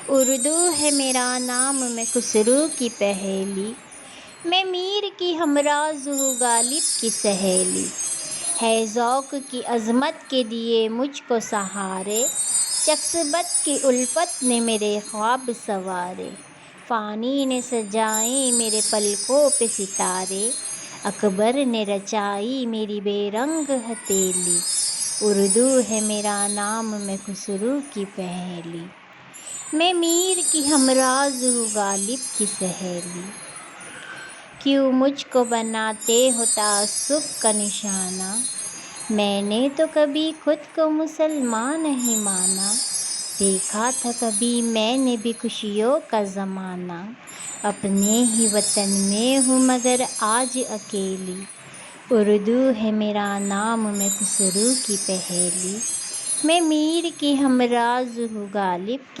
اردو ہے میرا نام میں خسرو کی پہیلی، میں میر کی ہمراز ہوں غالب کی سہیلی، ہے ذوق کی عظمت کے دیے مجھ کو سہارے، چکسبت کی الفت نے میرے خواب سنوارے، فانی نے سجائے میرے پلکوں پہ ستارے، اکبر نے رچائی میری بے رنگ ہتھیلی، اردو ہے میرا نام میں خسرو کی پہیلی، میں میر کی ہمراز ہوں غالب کی سہیلی، کیوں مجھ کو بناتے ہو تعصب کا نشانہ، میں نے تو کبھی خود کو مسلمان نہیں مانا، دیکھا تھا کبھی میں نے بھی خوشیوں کا زمانہ، اپنے ہی وطن میں ہوں مگر آج اکیلی، اردو ہے میرا نام میں خسرو کی پہیلی، میں میر کی ہمراز ہوں غالب کی